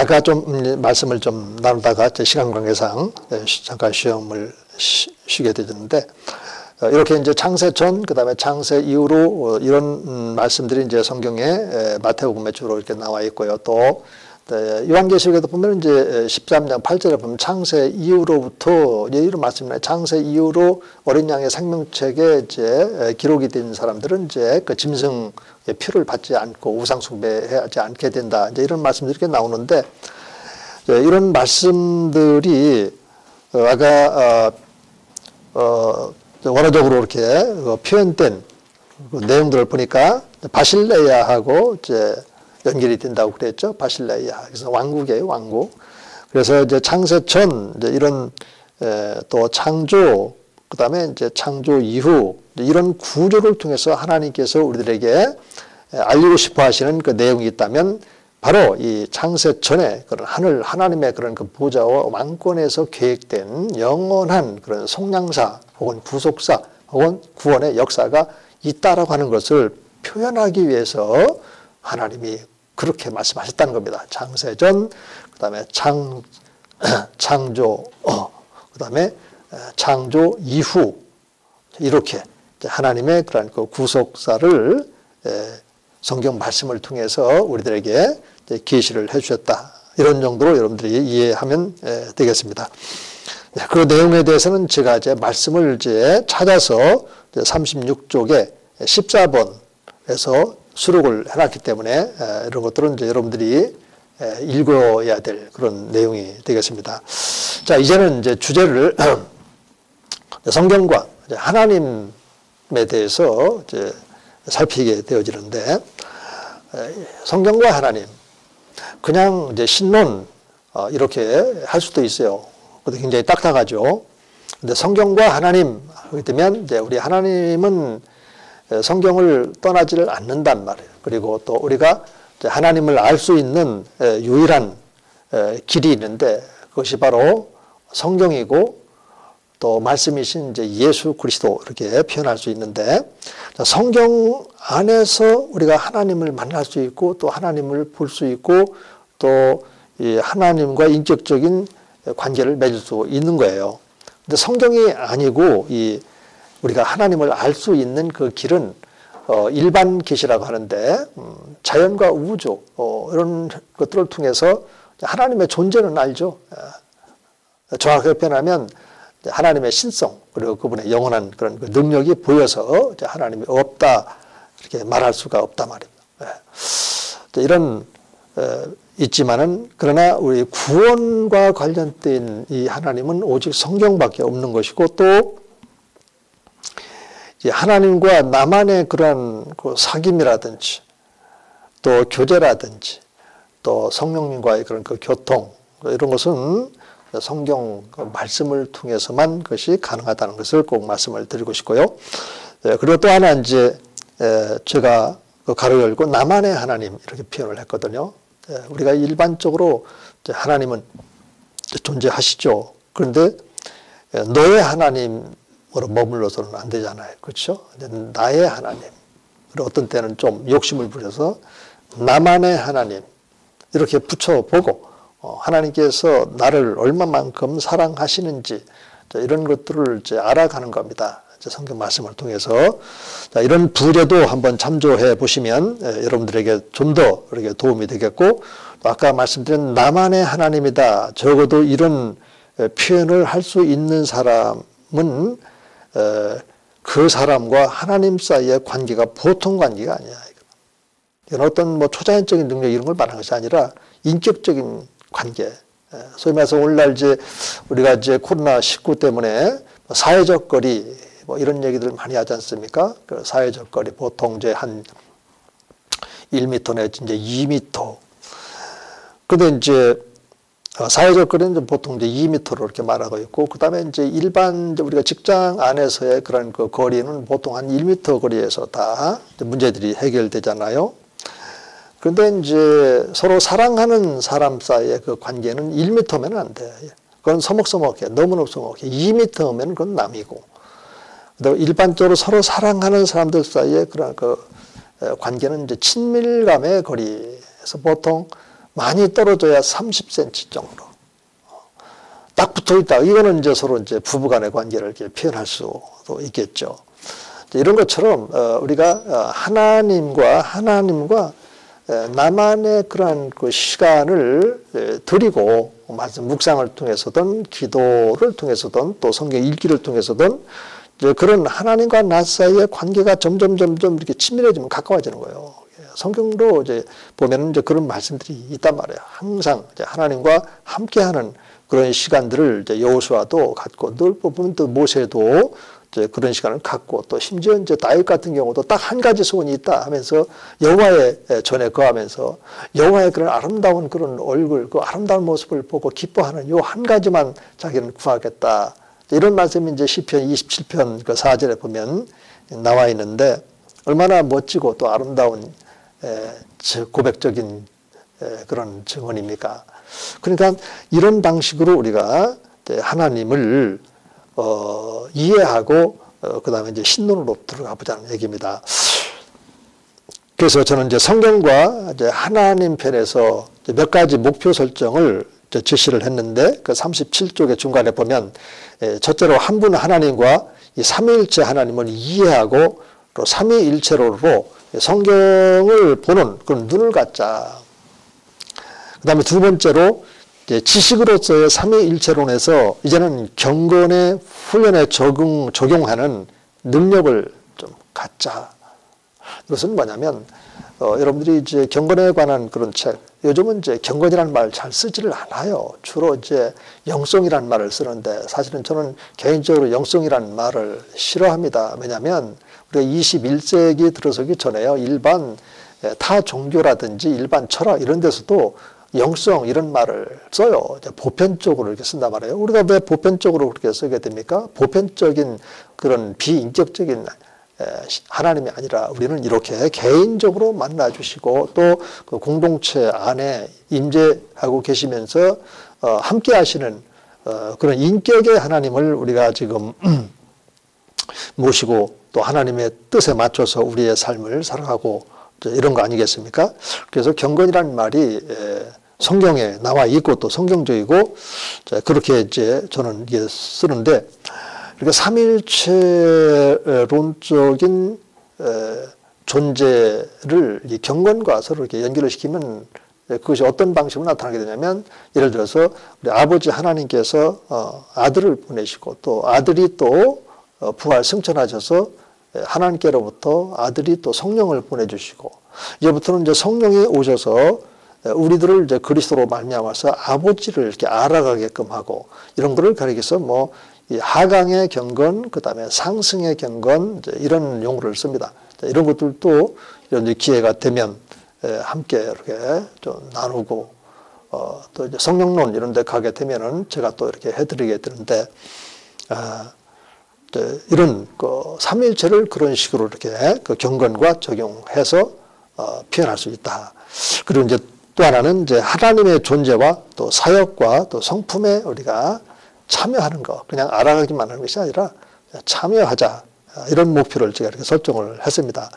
아까 좀 말씀을 좀 나누다가 제 시간 관계상 잠깐 시험을 쉬게 되었는데, 이렇게 이제 창세 전, 그 다음에 창세 이후로 이런 말씀들이 이제 성경에 마태복음에 주로 이렇게 나와 있고요. 또 요한계시록에도 보면 이제 13장 8절에 보면 창세 이후로부터 이런 말씀이나요. 창세 이후로 어린 양의 생명책에 이제 기록이 된 사람들은 이제 그 짐승의 피를 받지 않고 우상 숭배하지 않게 된다. 이제 이런 말씀들이 이렇게 나오는데, 이런 말씀들이 아까 원어적으로 이렇게 표현된 그 내용들을 보니까 바실레야하고 이제 연결이 된다고 그랬죠. 바실레야. 그래서 왕국이에요, 왕국. 그래서 이제 창세 전, 이제 이런, 또 창조, 그 다음에 이제 창조 이후, 이런 구조를 통해서 하나님께서 우리들에게 알리고 싶어 하시는 그 내용이 있다면, 바로 이 창세 전에 그런 하나님의 그런 그 보좌와 왕권에서 계획된 영원한 그런 속량사, 혹은 구속사, 혹은 구원의 역사가 있다라고 하는 것을 표현하기 위해서 하나님이 그렇게 말씀하셨다는 겁니다. 창세전, 그 다음에 창조, 그 다음에 창조 이후, 이렇게 하나님의 그런 그 구속사를 성경 말씀을 통해서 우리들에게 계시를 해주셨다. 이런 정도로 여러분들이 이해하면 되겠습니다. 그 내용에 대해서는 제가 이제 말씀을 이제 찾아서 36쪽에 14번에서 수록을 해놨기 때문에 이런 것들은 이제 여러분들이 읽어야 될 그런 내용이 되겠습니다. 자, 이제는 이제 주제를 성경과 하나님에 대해서 이제 살피게 되어지는데, 성경과 하나님, 그냥 이제 신론 이렇게 할 수도 있어요. 그것도 굉장히 딱딱하죠. 근데 성경과 하나님 하게 되면 이제 우리 하나님은 성경을 떠나지를 않는단 말이에요. 그리고 또 우리가 하나님을 알 수 있는 유일한 길이 있는데, 그것이 바로 성경이고 또 말씀이신 이제 예수 그리스도, 이렇게 표현할 수 있는데, 성경 안에서 우리가 하나님을 만날 수 있고 또 하나님을 볼 수 있고 또 이 하나님과 인격적인 관계를 맺을 수 있는 거예요. 근데 성경이 아니고 우리가 하나님을 알 수 있는 그 길은 일반 계시라고 하는데, 자연과 우주 이런 것들을 통해서 하나님의 존재는 알죠. 정확하게 표현하면 하나님의 신성, 그리고 그분의 영원한 그런 그 능력이 보여서 하나님이 없다, 이렇게 말할 수가 없다 말입니다. 이런 있지만은, 그러나 우리 구원과 관련된 이 하나님은 오직 성경밖에 없는 것이고, 또 하나님과 나만의 그런 그 사귐이라든지 또 교제라든지 또 성령님과의 그런 그 교통, 이런 것은 성경 말씀을 통해서만 그것이 가능하다는 것을 꼭 말씀을 드리고 싶고요. 그리고 또 하나 이제 제가 가로 열고 나만의 하나님, 이렇게 표현을 했거든요. 우리가 일반적으로 하나님은 존재하시죠. 그런데 너의 하나님으로 머물러서는 안 되잖아요. 그렇죠? 나의 하나님. 그리고 어떤 때는 좀 욕심을 부려서 나만의 하나님, 이렇게 붙여보고 하나님께서 나를 얼마만큼 사랑하시는지 이런 것들을 이제 알아가는 겁니다. 성경 말씀을 통해서. 자, 이런 부제도 한번 참조해 보시면 여러분들에게 좀 더 이렇게 도움이 되겠고, 아까 말씀드린 나만의 하나님이다, 적어도 이런 표현을 할 수 있는 사람은 그 사람과 하나님 사이의 관계가 보통 관계가 아니야. 이건 어떤 뭐 초자연적인 능력 이런 걸 말하는 것이 아니라 인격적인 관계. 소위 말해서 오늘날 이제 우리가 이제 코로나19 때문에 사회적 거리 뭐 이런 얘기들 많이 하지 않습니까? 그 사회적 거리 보통 이제 한 1m 내지 이제 2m. 근데 이제 사회적 거리는 보통 이제 2m로 이렇게 말하고 있고, 그 다음에 이제 일반 우리가 직장 안에서의 그런 그 거리는 보통 한 1m 거리에서 다 문제들이 해결되잖아요. 그런데 이제 서로 사랑하는 사람 사이의 그 관계는 1m면 안 돼. 그건 서먹서먹해. 너무너무 서먹해. 2m면 그건 남이고. 일반적으로 서로 사랑하는 사람들 사이의 그런 그 관계는 이제 친밀감의 거리에서 보통 많이 떨어져야 30cm 정도. 딱 붙어 있다. 이거는 이제 서로 이제 부부간의 관계를 이렇게 표현할 수도 있겠죠. 이런 것처럼 우리가 하나님과 나만의 그러한 그 시간을 드리고 묵상을 통해서든 기도를 통해서든 또 성경 읽기를 통해서든 그런 하나님과 나 사이의 관계가 점점 이렇게 친밀해지면 가까워지는 거예요. 성경도 이제 보면은 이제 그런 말씀들이 있단 말이에요. 항상 이제 하나님과 함께하는 그런 시간들을 이제 여호수아도 갖고 늘 보면 또 모세도 이제 그런 시간을 갖고 또 심지어 이제 다윗 같은 경우도 딱 한 가지 소원이 있다 하면서 여호와의 전에 거하면서 여호와의 그런 아름다운 그런 얼굴, 그 아름다운 모습을 보고 기뻐하는 요 한 가지만 자기는 구하겠다. 이런 말씀이 이제 시편 27편 그 4절에 보면 나와 있는데 얼마나 멋지고 또 아름다운 고백적인 그런 증언입니까? 그러니까 이런 방식으로 우리가 하나님을 이해하고 그 다음에 이제 신론으로 들어가 보자는 얘기입니다. 그래서 저는 이제 성경과 이제 하나님 편에서 몇 가지 목표 설정을 제시를 했는데 그 37쪽의 중간에 보면 첫째로 한 분 하나님과 이 삼위일체 하나님을 이해하고 또 삼위일체로로 성경을 보는 그런 눈을 갖자. 그 다음에 두 번째로 지식으로서의 삼위일체론에서 이제는 경건의 훈련에 적용하는 능력을 좀 갖자. 이것은 뭐냐면 여러분들이 이제 경건에 관한 그런 책, 요즘은 이제 경건이라는 말 잘 쓰지를 않아요. 주로 이제 영성이라는 말을 쓰는데 사실은 저는 개인적으로 영성이라는 말을 싫어합니다. 왜냐하면 우리가 21세기 들어서기 전에요. 일반 타 종교라든지 일반 철학 이런 데서도 영성 이런 말을 써요. 보편적으로 이렇게 쓴단 말이에요. 우리가 왜 보편적으로 그렇게 쓰게 됩니까? 보편적인 그런 비인격적인 하나님이 아니라 우리는 이렇게 개인적으로 만나주시고 또 그 공동체 안에 임재하고 계시면서 함께 하시는 그런 인격의 하나님을 우리가 지금 모시고 또 하나님의 뜻에 맞춰서 우리의 삶을 살아가고 이런 거 아니겠습니까? 그래서 경건이라는 말이 성경에 나와 있고 또 성경적이고 그렇게 이제 저는 이게 쓰는데 그러니까 삼일체론적인 존재를 이 경건과 서로 이렇게 연결을 시키면 그것이 어떤 방식으로 나타나게 되냐면 예를 들어서 우리 아버지 하나님께서 아들을 보내시고 또 아들이 또 부활 승천하셔서 하나님께로부터 아들이 또 성령을 보내주시고 이제부터는 이제 성령이 오셔서 우리들을 이제 그리스도로 말미암아서 아버지를 이렇게 알아가게끔 하고 이런 거를 가리켜서 뭐 이 하강의 경건, 그 다음에 상승의 경건 이런 용어를 씁니다. 이런 것들도 이런 기회가 되면 함께 이렇게 좀 나누고 또 이제 성령론 이런 데 가게 되면은 제가 또 이렇게 해드리게 되는데 이런 그 삼위일체를 그런 식으로 이렇게 그 경건과 적용해서 표현할 수 있다. 그리고 이제 또 하나는 이제 하나님의 존재와 또 사역과 또 성품에 우리가 참여하는 거, 그냥 알아가기만 하는 것이 아니라 참여하자. 이런 목표를 제가 이렇게 설정을 했습니다.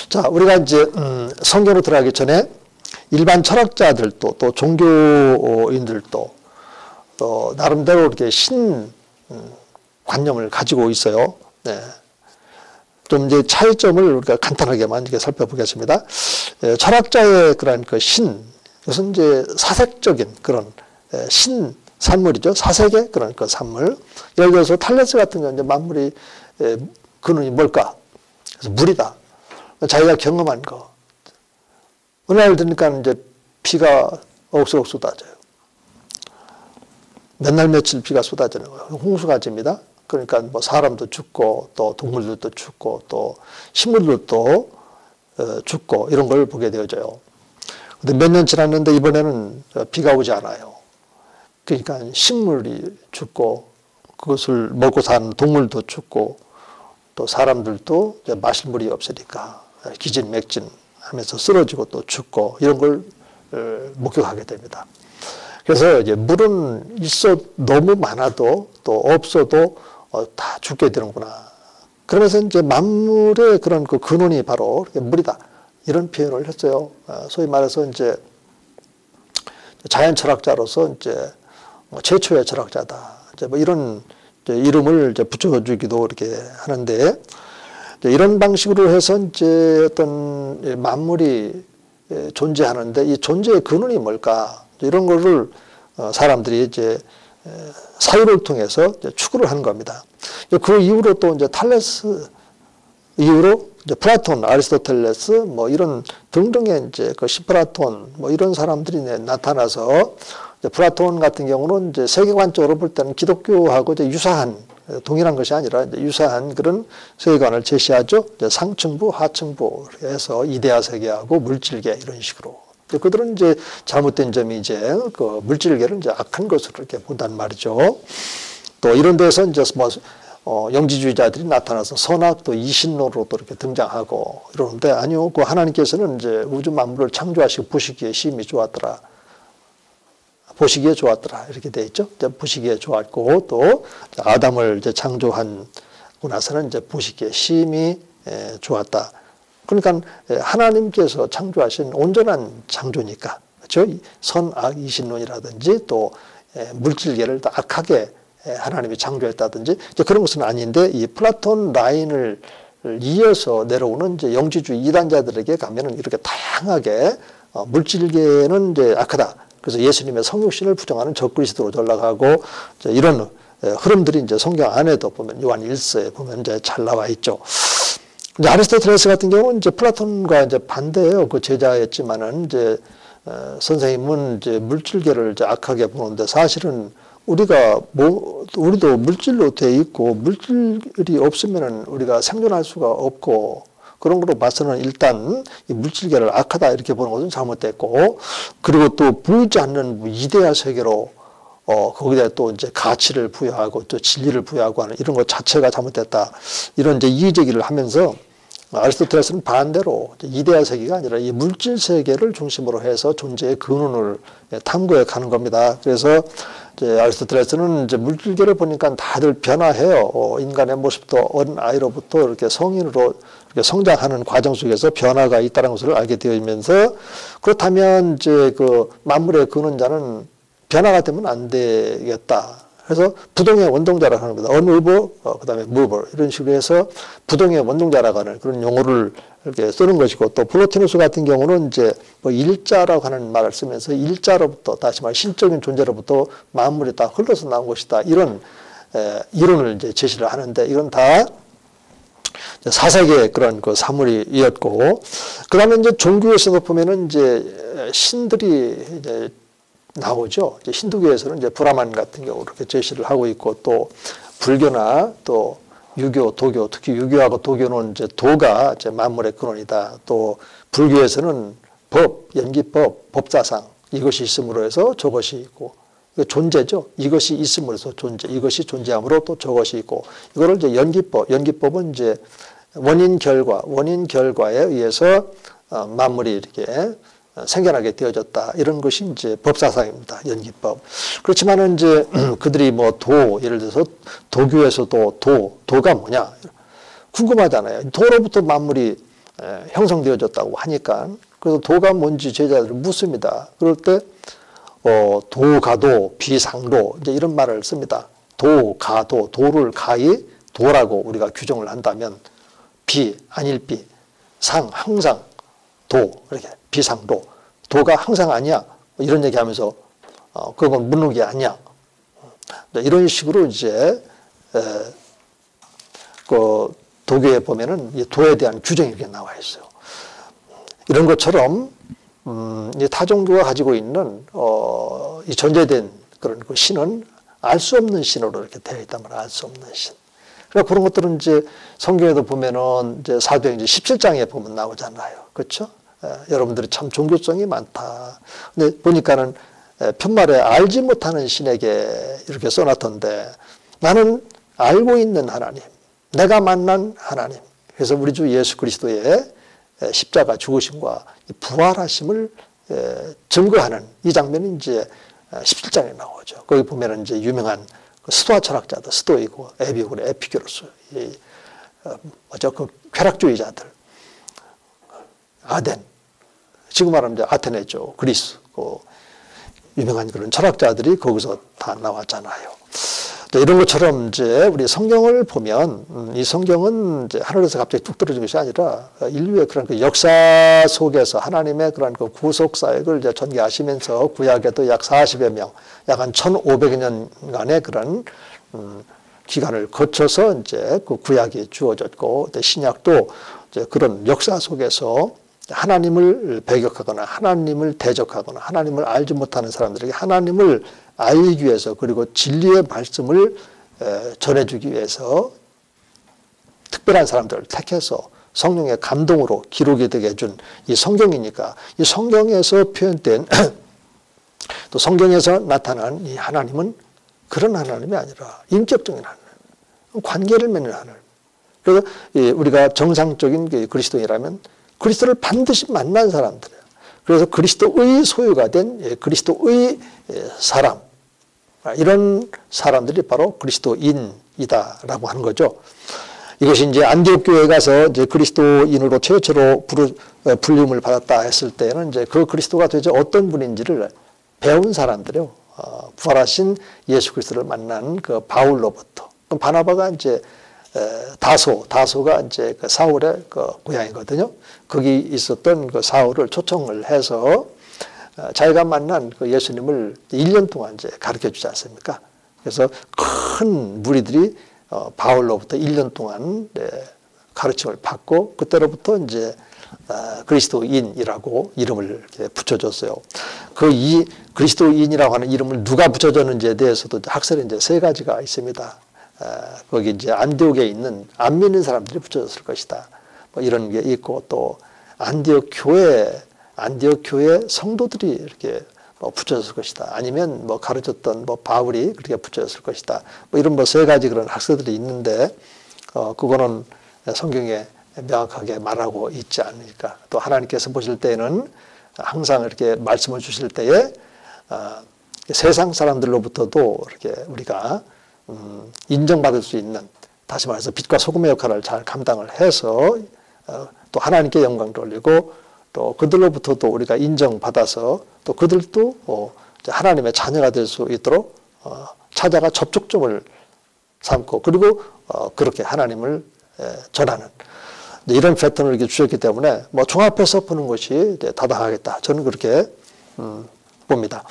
자, 우리가 이제 성경으로 들어가기 전에 일반 철학자들도 또 종교인들도 나름대로 이렇게 관념을 가지고 있어요. 네. 좀 이제 차이점을 우리가 간단하게만 이렇게 살펴보겠습니다. 철학자의 그런 그 이것은 이제 사색적인 그런 산물이죠. 사색의 그런 그 산물. 예를 들어서 탈레스 같은 경우는 이제 만물이 근원이 뭘까? 그래서 물이다. 자기가 경험한 거. 어느 날 되니까 이제 비가 억수로 쏟아져요. 몇 날 며칠 비가 쏟아지는 거예요. 홍수가 집니다. 그러니까 뭐 사람도 죽고 또 동물들도 죽고 또 식물들도 죽고 이런 걸 보게 되어져요. 근데 몇 년 지났는데 이번에는 비가 오지 않아요. 그러니까 식물이 죽고 그것을 먹고 사는 동물도 죽고 또 사람들도 이제 마실 물이 없으니까 기진맥진 하면서 쓰러지고 또 죽고 이런 걸 목격하게 됩니다. 그래서 이제 물은 너무 많아도 또 없어도 다 죽게 되는구나. 그러면서 이제 만물의 그런 그 근원이 바로 물이다. 이런 표현을 했어요. 소위 말해서 이제 자연 철학자로서 이제 최초의 철학자다. 이제 뭐 이런 이제 이름을 이제 붙여주기도 이렇게 하는데, 이런 방식으로 해서 이제 어떤 만물이 존재하는데 이 존재의 근원이 뭘까? 이런 거를 사람들이 이제 사유를 통해서 이제 추구를 하는 겁니다. 그 이후로 또 이제 탈레스 이후로 이제 플라톤, 아리스토텔레스 뭐 이런 등등의 이제 그 시프라톤 뭐 이런 사람들이 나타나서 이제 플라톤 같은 경우는 이제 세계관적으로 볼 때는 기독교하고 이제 유사한 동일한 것이 아니라 이제 유사한 그런 세계관을 제시하죠. 이제 상층부, 하층부 해서 이데아 세계하고 물질계 이런 식으로. 그들은 이제 잘못된 점이 이제 그 물질계를 이제 악한 것으로 이렇게 본단 말이죠. 또 이런 데서 이제 뭐 영지주의자들이 나타나서 선악 또 이신론으로 또 이렇게 등장하고 이러는데, 아니요, 그 하나님께서는 이제 우주 만물을 창조하시고 보시기에 심히 좋았더라. 보시기에 좋았더라. 이렇게 돼 있죠. 보시기에 좋았고, 또 아담을 이제 창조하고 나서는 이제 보시기에 심히 좋았다. 그러니까 하나님께서 창조하신 온전한 창조니까, 그렇죠? 선악 이신론이라든지 또 물질계를 악하게 하나님이 창조했다든지 그런 것은 아닌데, 이 플라톤 라인을 이어서 내려오는 이제 영지주의 이단자들에게 가면은 이렇게 다양하게 물질계는 이제 악하다. 그래서 예수님의 성육신을 부정하는 적그리스도로 전락하고 이런 흐름들이 이제 성경 안에도 보면 요한 1서에 보면 이제 잘 나와 있죠. 이제 아리스토텔레스 같은 경우는 이제 플라톤과 이제 반대예요. 그 제자였지만은 이제 선생님은 이제 물질계를 이제 악하게 보는데, 사실은 우리도 물질로 돼 있고 물질이 없으면은 우리가 생존할 수가 없고, 그런 거로 봐서는 일단 이 물질계를 악하다 이렇게 보는 것은 잘못됐고, 그리고 또 보이지 않는 이데아 세계로 거기다 또 이제 가치를 부여하고 또 진리를 부여하고 하는 이런 것 자체가 잘못됐다. 이런 이제 이의 제기를 하면서 아리스토텔레스는 반대로 이데아 세계가 아니라 이 물질 세계를 중심으로 해서 존재의 근원을 탐구해 가는 겁니다. 그래서 이제 아리스토텔레스는 이제 물질계를 보니까 다들 변화해요. 인간의 모습도 어린 아이로부터 이렇게 성인으로 이렇게 성장하는 과정 속에서 변화가 있다는 것을 알게 되면서, 그렇다면 이제 그 만물의 근원자는 변화가 되면 안 되겠다. 그래서 부동의 원동자라고 하는 겁니다. unmovable, 그다음에 mover 이런 식으로 해서 부동의 원동자라고 하는 그런 용어를 이렇게 쓰는 것이고, 또 플로티누스 같은 경우는 이제 뭐 일자라고 하는 말을 쓰면서 일자로부터, 다시 말해 신적인 존재로부터 만물이 다 흘러서 나온 것이다. 이런 이론을 이제 제시를 하는데, 이건 다 4세기의 그런 그 사물이었고, 그 다음에 이제 종교에서도 보면은 이제 신들이 이제 나오죠. 이제 힌두교에서는 이제 브라만 같은 경우 이렇게 제시를 하고 있고, 또 불교나 또 유교, 도교, 특히 유교하고 도교는 이제 도가 이제 만물의 근원이다. 또 불교에서는 법, 연기법, 법사상 이것이 있음으로 해서 저것이 있고, 존재죠. 이것이 있음으로 해서 존재, 이것이 존재함으로 또 저것이 있고, 이거를 이제 연기법, 연기법은 이제 원인 결과에 의해서 만물이 이렇게 생겨나게 되어졌다. 이런 것이 이제 법사상입니다. 연기법. 그렇지만은 이제 그들이 뭐 예를 들어서 도교에서도 도가 뭐냐? 궁금하잖아요. 도로부터 만물이 형성되어졌다고 하니까. 그래서 도가 뭔지 제자들이 묻습니다. 그럴 때, 도가도, 비상도, 이제 이런 말을 씁니다. 도가도, 도를 가히 도라고 우리가 규정을 한다면, 아닐비, 항상, 이렇게. 비상도. 도가 항상 아니야. 이런 얘기 하면서, 그건 묻는 게 아니야. 이런 식으로 이제, 그 도교에 보면은 이 도에 대한 규정이 이렇게 나와 있어요. 이런 것처럼, 이 타종교가 가지고 있는, 이 전제된 그런 그 신은 알 수 없는 신으로 이렇게 되어 있단 말이야. 알 수 없는 신. 그러니까 그런 것들은 이제 성경에도 보면은 이제 사도행전 17장에 보면 나오잖아요. 그렇죠? 여러분들이 참 종교성이 많다. 근데 보니까는 편말에 알지 못하는 신에게 이렇게 써놨던데, 나는 알고 있는 하나님, 내가 만난 하나님. 그래서 우리 주 예수 그리스도의 십자가 죽으심과 부활하심을 증거하는 이 장면이 이제 17장에 나오죠. 거기 보면은 이제 유명한 스토아 철학자들, 스토이고, 에피고르, 에피큐로스, 그 쾌락주의자들, 아덴, 지금 말하면 이제 아테네죠, 그리스, 유명한 그런 철학자들이 거기서 다 나왔잖아요. 이런 것처럼 이제 우리 성경을 보면 이 성경은 이제 하늘에서 갑자기 뚝 떨어진 것이 아니라 인류의 그런 그 역사 속에서 하나님의 그런 그 구속 사역을 이제 전개하시면서 구약에도 약 40여 명, 약 한 1,500여 년간의 그런 기간을 거쳐서 이제 그 구약이 주어졌고 신약도 이제 그런 역사 속에서 하나님을 배격하거나 하나님을 대적하거나 하나님을 알지 못하는 사람들에게 하나님을 알기 위해서 그리고 진리의 말씀을 전해주기 위해서 특별한 사람들을 택해서 성령의 감동으로 기록이 되게 해준 이 성경이니까 이 성경에서 표현된 또 성경에서 나타난 이 하나님은 그런 하나님이 아니라 인격적인 하나님, 관계를 맺는 하나님. 그래서 우리가 정상적인 그리스도인이라면 그리스도를 반드시 만난 사람들이에요. 그래서 그리스도의 소유가 된 그리스도의 사람, 이런 사람들이 바로 그리스도인이다라고 하는 거죠. 이것이 이제 안디옥 교회에 가서 이제 그리스도인으로 최초로 불림을 받았다 했을 때는 이제 그 그리스도가 도대체 어떤 분인지를 배운 사람들이요. 부활하신 예수 그리스도를 만난 그 바울로부터. 바나바가 이제 다소가 이제 그 사울의 그 고향이거든요. 거기 있었던 그 사울을 초청을 해서 자기가 만난 그 예수님을 1년 동안 이제 가르쳐 주지 않습니까? 그래서 큰 무리들이 바울로부터 1년 동안 가르침을 받고 그때로부터 이제 그리스도인이라고 이름을 이렇게 붙여줬어요. 이 그리스도인이라고 하는 이름을 누가 붙여줬는지에 대해서도 학설이 이제 3가지가 있습니다. 거기 이제 안디옥에 있는 안 믿는 사람들이 붙여줬을 것이다. 뭐 이런 게 있고 또 안디옥 교회 성도들이 이렇게 붙여졌을 것이다. 아니면 뭐 가르쳤던 바울이 그렇게 붙여졌을 것이다. 뭐 이런 3가지 그런 학설들이 있는데 그거는 성경에 명확하게 말하고 있지 않으니까 또 하나님께서 보실 때에는 항상 이렇게 말씀을 주실 때에 세상 사람들로부터도 이렇게 우리가 인정받을 수 있는 다시 말해서 빛과 소금의 역할을 잘 감당을 해서 또 하나님께 영광을 돌리고 또 그들로부터도 우리가 인정받아서 또 그들도 하나님의 자녀가 될 수 있도록 찾아가 접촉점을 삼고 그리고 그렇게 하나님을 전하는 이런 패턴을 이렇게 주셨기 때문에 뭐 종합해서 보는 것이 타당하겠다. 저는 그렇게 봅니다.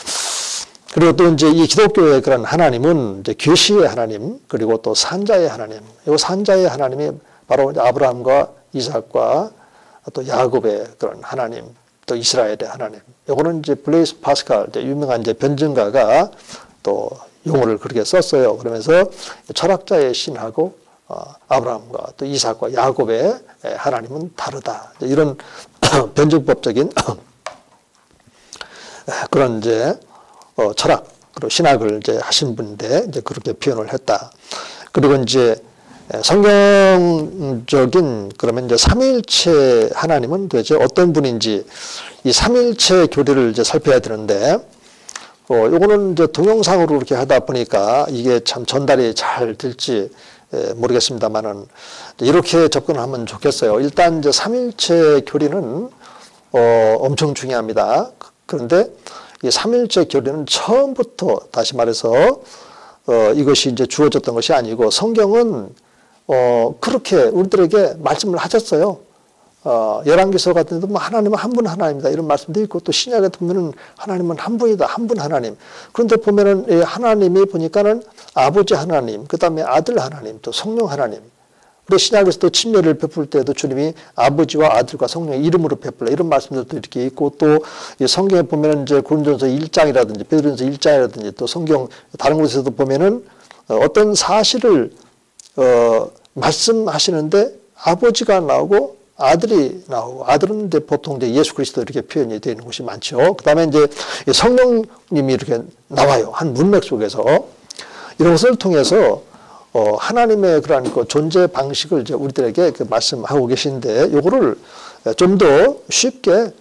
그리고 또 이제 이 기독교의 그런 하나님은 이제 계시의 하나님 그리고 또 산자의 하나님. 이 산자의 하나님이 바로 아브라함과 이삭과 또 야곱의 그런 하나님, 또 이스라엘의 하나님. 이거는 이제 블레이스 파스칼 유명한 이제 변증가가 또 용어를 그렇게 썼어요. 그러면서 철학자의 신하고 아브라함과 또 이삭과 야곱의 하나님은 다르다. 이런 변증법적인 그런 이제 철학 그리고 신학을 이제 하신 분인데 이제 그렇게 표현을 했다. 그리고 이제 성경적인 그러면 이제 삼위일체 하나님은 도대체 어떤 분인지 이 삼위일체 교리를 이제 살펴야 되는데 요거는 이제 동영상으로 이렇게 하다 보니까 이게 참 전달이 잘 될지 모르겠습니다만은 이렇게 접근하면 좋겠어요. 일단 이제 삼위일체 교리는 엄청 중요합니다. 그런데 이 삼위일체 교리는 처음부터 다시 말해서 이것이 이제 주어졌던 것이 아니고 성경은 그렇게 우리들에게 말씀을 하셨어요. 열왕기서 같은 데도 하나님은 한 분 하나님이다 이런 말씀도 있고 또 신약에 보면은 하나님은 한 분이다 한 분 하나님. 그런데 보면은 하나님이 보니까는 아버지 하나님, 그 다음에 아들 하나님, 또 성령 하나님. 우리 신약에서도 침례를 베풀 때도 주님이 아버지와 아들과 성령의 이름으로 베풀라 이런 말씀들도 이렇게 있고 또 성경에 보면은 이제 고린도전서 1장이라든지 베드로전서 1장이라든지 또 성경 다른 곳에서도 보면은 어떤 사실을 말씀하시는데 아버지가 나오고 아들이 나오고 아들은 이제 보통 이제 예수 그리스도 이렇게 표현이 되는 곳이 많죠. 그 다음에 이제 성령님이 이렇게 나와요. 한 문맥 속에서 이런 것을 통해서 하나님의 그러한 그 존재 방식을 이제 우리들에게 그 말씀하고 계신데 요거를 좀 더 쉽게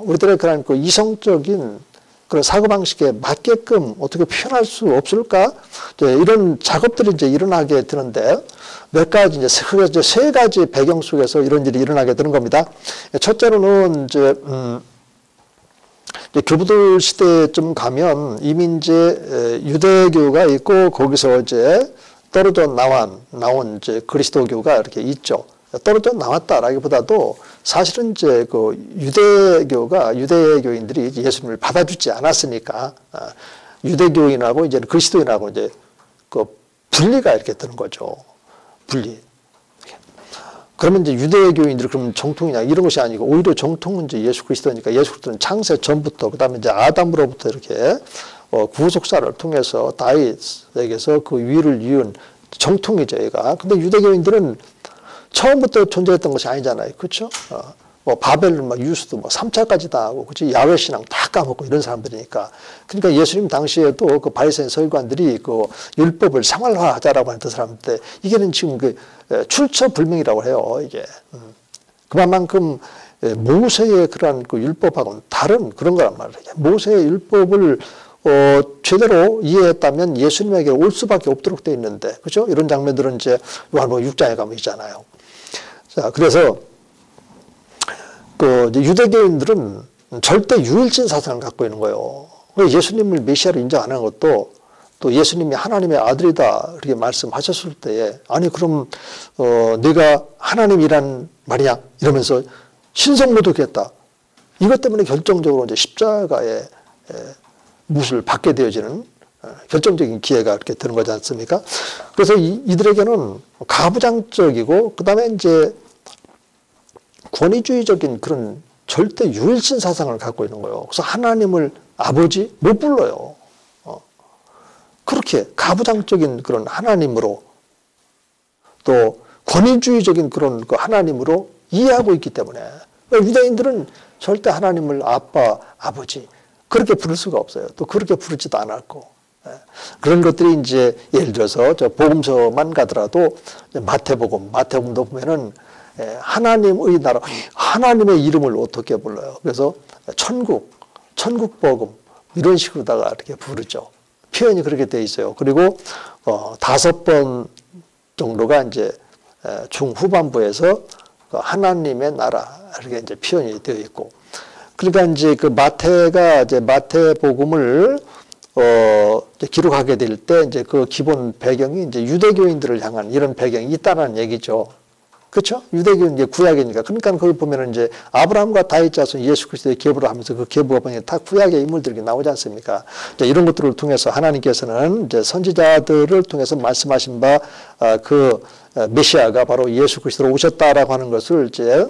우리들의 그런 그 이성적인 그런 사고방식에 맞게끔 어떻게 표현할 수 없을까? 이런 작업들이 이제 일어나게 되는데 몇 가지 이제 세 가지 배경 속에서 이런 일이 일어나게 되는 겁니다. 첫째로는 이제 이제 교부들 시대쯤 가면 이미 이제 유대교가 있고 거기서 이제 떨어져 나온 이제 그리스도교가 이렇게 있죠. 떨어져 나왔다라기보다도 사실은 이제 그 유대교인들이 예수님을 받아주지 않았으니까 유대교인하고 이제 그리스도인하고 이제 그 분리가 이렇게 되는 거죠. 분리. 그러면 이제 유대교인들이 그러면 정통이냐 이런 것이 아니고 오히려 정통은 이제 예수 그리스도니까 예수 그리스도는 창세 전부터 그다음에 이제 아담으로부터 이렇게 구속사를 통해서 다윗에게서 그 위를 이은 정통이죠, 얘가. 근데 유대교인들은 처음부터 존재했던 것이 아니잖아요, 그렇죠? 뭐 바벨, 막 유수도 뭐 3차까지 다 하고, 그렇지? 야훼 신앙 다 까먹고 이런 사람들이니까. 그러니까 예수님 당시에도 그 바리새인 서기관들이 그 율법을 생활화하자라고 했던 사람인데 이게는 지금 그 출처불명이라고 해요, 이게. 그만큼 모세의 그러한 그 율법하고는 다른 그런 거란 말이에요. 모세의 율법을 제대로 이해했다면 예수님에게 올 수밖에 없도록 돼 있는데, 그죠? 이런 장면들은 이제 요한복음 6장에 가면 있잖아요. 자, 그래서 그 유대교인들은 절대 유일신 사상을 갖고 있는 거예요. 예수님을 메시아로 인정 안 하는 것도 또 예수님이 하나님의 아들이다 이렇게 말씀하셨을 때에 아니 그럼 네가 하나님이란 말이냐 이러면서 신성모독했다. 이것 때문에 결정적으로 이제 십자가의 못을 받게 되어지는 결정적인 기회가 이렇게 되는 거지 않습니까? 그래서 이들에게는 가부장적이고 그다음에 이제 권위주의적인 그런 절대 유일신 사상을 갖고 있는 거예요. 그래서 하나님을 아버지 못 불러요. 그렇게 가부장적인 그런 하나님으로 또 권위주의적인 그런 그 하나님으로 이해하고 있기 때문에 유대인들은 절대 하나님을 아빠, 아버지 그렇게 부를 수가 없어요. 또 그렇게 부르지도 않았고 그런 것들이 이제 예를 들어서 저 복음서만 가더라도 마태복음도 보면은 하나님의 나라, 하나님의 이름을 어떻게 불러요? 그래서 천국복음 이런 식으로다가 이렇게 부르죠. 표현이 그렇게 돼 있어요. 그리고 5번 정도가 이제 중후반부에서 하나님의 나라 이렇게 이제 표현이 되어 있고, 그러니까 이제 그 마태가 이제 마태복음을 이제 기록하게 될 때 이제 그 기본 배경이 이제 유대교인들을 향한 이런 배경이 있다는 얘기죠. 그렇죠? 유대교는 이제 구약이니까. 그러니까 거기 보면은 이제 아브라함과 다윗 자손 예수 그리스도의 계보를 하면서 그 계보가 보면 다 구약의 인물들이 나오지 않습니까? 이런 것들을 통해서 하나님께서는 이제 선지자들을 통해서 말씀하신 바 그 메시아가 바로 예수 그리스도로 오셨다라고 하는 것을 이제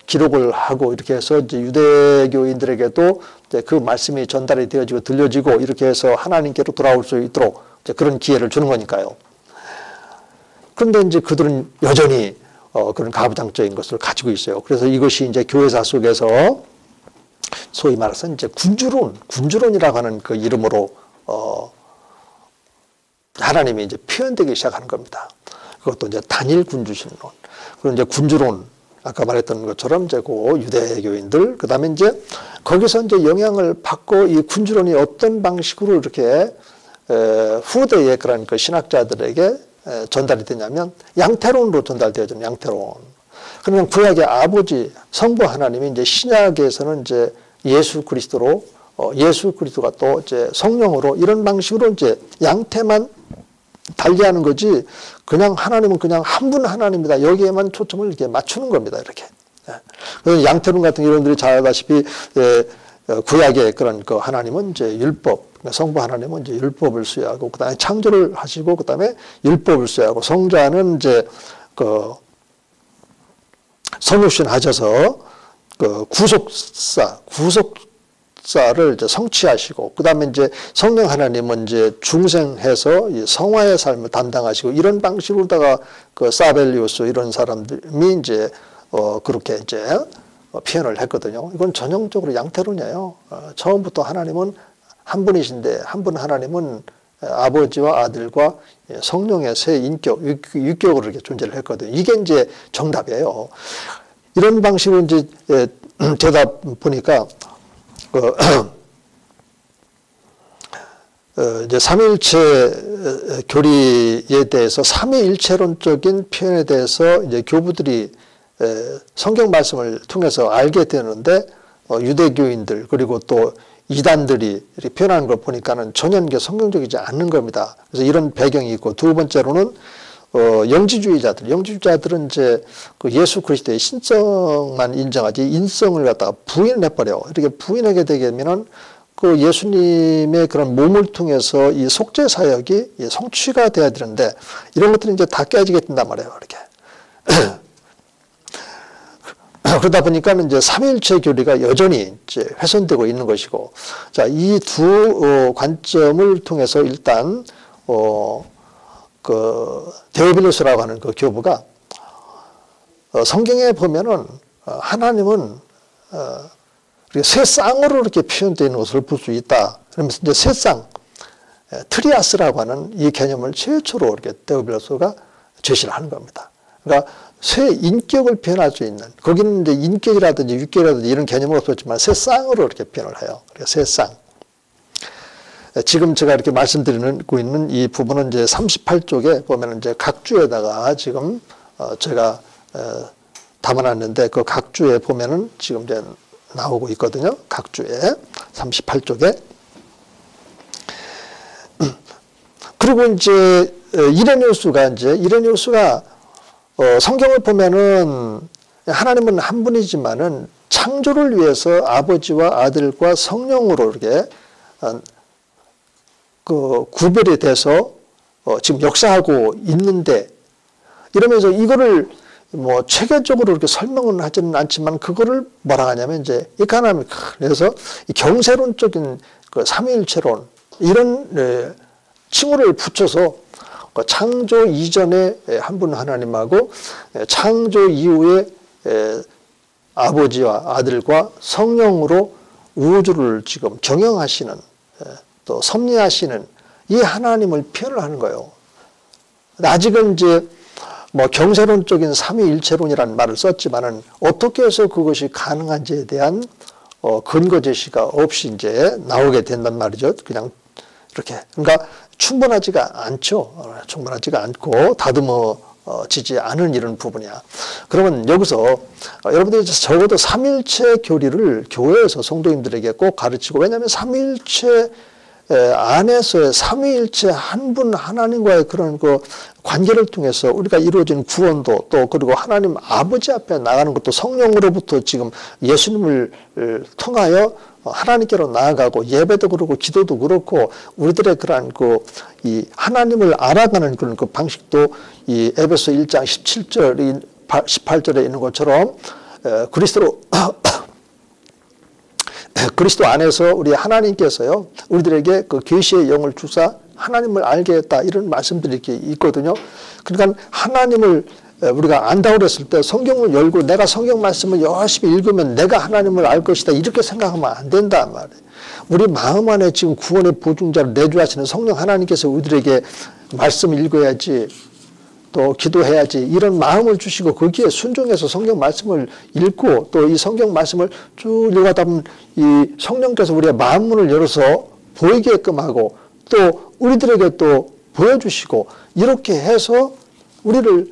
기록을 하고 이렇게 해서 이제 유대교인들에게도 이제 그 말씀이 전달이 되어지고 들려지고 이렇게 해서 하나님께로 돌아올 수 있도록 이제 그런 기회를 주는 거니까요. 그런데 이제 그들은 여전히 그런 가부장적인 것을 가지고 있어요. 그래서 이것이 이제 교회사 속에서 소위 말해서 이제 군주론이라고 하는 그 이름으로 하나님이 이제 표현되기 시작하는 겁니다. 그것도 이제 단일 군주신론. 그리고 이제 군주론, 아까 말했던 것처럼 이제 그 유대교인들, 그 다음에 이제 거기서 이제 영향을 받고 이 군주론이 어떤 방식으로 이렇게 후대의 그런 그 신학자들에게 전달이 되냐면 양태론으로 전달되어져. 양태론. 그러면 구약의 아버지 성부 하나님이 이제 신약에서는 이제 예수 그리스도로 예수 그리스도가 또 이제 성령으로 이런 방식으로 이제 양태만 달리하는 거지. 그냥 하나님은 그냥 한 분 하나님이다. 여기에만 초점을 이렇게 맞추는 겁니다. 이렇게. 그래서 양태론 같은 이론들이 잘 알다시피 구약의 그런 그 하나님은 이제 율법. 성부 하나님은 이제 율법을 수여하고, 그 다음에 창조를 하시고, 그 다음에 율법을 수여하고, 성자는 이제 그 성육신 하셔서 그 구속사를 이제 성취하시고, 그 다음에 이제 성령 하나님은 이제 중생해서 성화의 삶을 담당하시고, 이런 방식으로다가 그 사벨리우스 이런 사람들이 이제 그렇게 이제 표현을 했거든요. 이건 전형적으로 양태론이에요. 처음부터 하나님은 한 분이신데 한 분 하나님은 아버지와 아들과 성령의 세 인격, 육격으로 이렇게 존재를 했거든요. 이게 이제 정답이에요. 이런 방식으로 이제 되다 보니까 이제 삼위일체 교리에 대해서 삼위일체론적인 표현에 대해서 이제 교부들이 성경 말씀을 통해서 알게 되는데 유대교인들 그리고 또 이단들이 이렇게 표현하는 걸 보니까는 전혀 성경적이지 않는 겁니다. 그래서 이런 배경이 있고, 두 번째로는 영지주의자들은 이제 그 예수 그리스도의 신성만 인정하지 인성을 갖다가 부인해버려. 이렇게 부인하게 되면은 그 예수님의 그런 몸을 통해서 이 속죄 사역이 성취가 돼야 되는데, 이런 것들이 이제 다 깨지게 된단 말이에요. 이렇게. 그러다 보니까는 이제 삼위일체 교리가 여전히 이제 훼손되고 있는 것이고, 자, 이 두 관점을 통해서 일단 그 데오빌로스라고 하는 그 교부가 성경에 보면은 하나님은 새 쌍으로 이렇게 표현되어 있는 것을 볼 수 있다. 그러면서 이제 새 쌍, 트리아스라고 하는 이 개념을 최초로 이렇게 데오빌로스가 제시를 하는 겁니다. 그러니까 새 인격을 표현할 수 있는, 거기는 이제 인격이라든지 육격이라든지 이런 개념은 없었지만 새 쌍으로 이렇게 표현을 해요. 그러니까 새 쌍. 지금 제가 이렇게 말씀드리고 있는 이 부분은 이제 38쪽에 보면은 이제 각주에다가 지금 제가 담아놨는데, 그 각주에 보면은 지금 이제 나오고 있거든요. 각주에 38쪽에. 그리고 이제 이레니우스가 성경을 보면은 하나님은 한 분이지만은 창조를 위해서 아버지와 아들과 성령으로 이렇게 그 구별이 돼서 지금 역사하고 있는데, 이러면서 이거를 뭐 체계적으로 이렇게 설명은 하지는 않지만 그거를 뭐라 하냐면 이제 이카나미, 그래서 경세론적인 그 삼위일체론 이런 칭호를 붙여서 창조 이전에 한 분 하나님하고 창조 이후에 아버지와 아들과 성령으로 우주를 지금 경영하시는, 또 섭리하시는 이 하나님을 표현을 하는 거예요. 아직은 이제 뭐 경세론적인 삼위일체론이라는 말을 썼지만은 어떻게 해서 그것이 가능한지에 대한 근거 제시가 없이 이제 나오게 된단 말이죠. 그냥 이렇게. 그러니까 충분하지가 않죠. 충분하지가 않고 다듬어지지 않은 이런 부분이야. 그러면 여기서 여러분들이 적어도 삼위일체 교리를 교회에서 성도님들에게 꼭 가르치고, 왜냐하면 삼위일체 안에서의 삼위일체 한 분 하나님과의 그런 그 관계를 통해서 우리가 이루어진 구원도, 또 그리고 하나님 아버지 앞에 나가는 것도 성령으로부터 지금 예수님을 통하여 하나님께로 나아가고, 예배도 그렇고 기도도 그렇고 우리들의 그러한 이 하나님을 알아가는 그런 그 방식도 이 에베소 1장 17절, 18절에 있는 것처럼 그리스도 안에서 우리 하나님께서요, 우리들에게 그 계시의 영을 주사 하나님을 알게 했다, 이런 말씀들이 이렇게 있거든요. 그러니까 하나님을 우리가 안다고 그랬을 때 성경을 열고 내가 성경 말씀을 열심히 읽으면 내가 하나님을 알 것이다, 이렇게 생각하면 안 된단 말이에요. 우리 마음 안에 지금 구원의 보증자를 내주하시는 성령 하나님께서 우리들에게 말씀 읽어야지, 또 기도해야지, 이런 마음을 주시고 거기에 순종해서 성경 말씀을 읽고, 또 이 성경 말씀을 쭉 읽어가다 보면 이 성령께서 우리의 마음문을 열어서 보이게끔 하고, 또 우리들에게 또 보여주시고, 이렇게 해서 우리를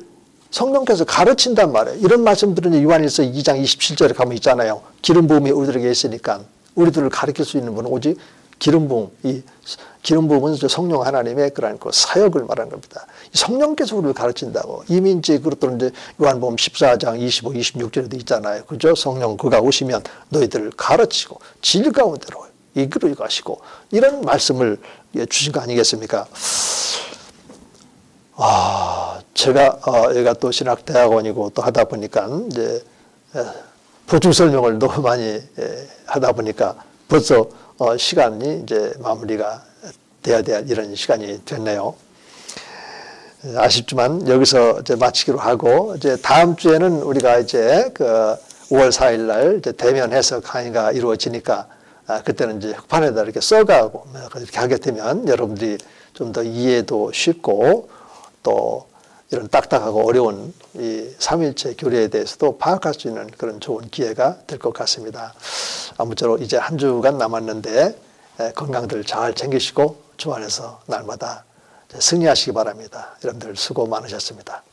성령께서 가르친단 말이에요. 이런 말씀들은 요한일서 2장 27절에 가면 있잖아요. 기름 부음이 우리들에게 있으니까 우리들을 가르칠 수 있는 분은 오직 기름 부음, 이 기름 부음은 성령 하나님의 그런 그 사역을 말하는 겁니다. 성령께서 우리를 가르친다고. 이미 이제 그것도 이제 요한복음 14장 25, 26절에도 있잖아요. 그죠? 성령 그가 오시면 너희들을 가르치고 진 가운데로 이끌어 가시고, 이런 말씀을 주신 거 아니겠습니까? 제가 여기가 또 신학대학원이고 또 하다 보니까 이제 보충 설명을 너무 많이 하다 보니까 벌써 시간이 이제 마무리가 돼야 될 이런 시간이 됐네요. 아쉽지만 여기서 이제 마치기로 하고, 이제 다음 주에는 우리가 이제 그 5월 4일 날 이제 대면 해석 강의가 이루어지니까 그때는 이제 흑판에다 이렇게 써가고 이렇게 하게 되면 여러분들이 좀 더 이해도 쉽고, 또 이런 딱딱하고 어려운 이 삼위일체 교리에 대해서도 파악할 수 있는 그런 좋은 기회가 될 것 같습니다. 아무쪼록 이제 한 주간 남았는데 건강들 잘 챙기시고 주 안에서 날마다 승리하시기 바랍니다. 여러분들 수고 많으셨습니다.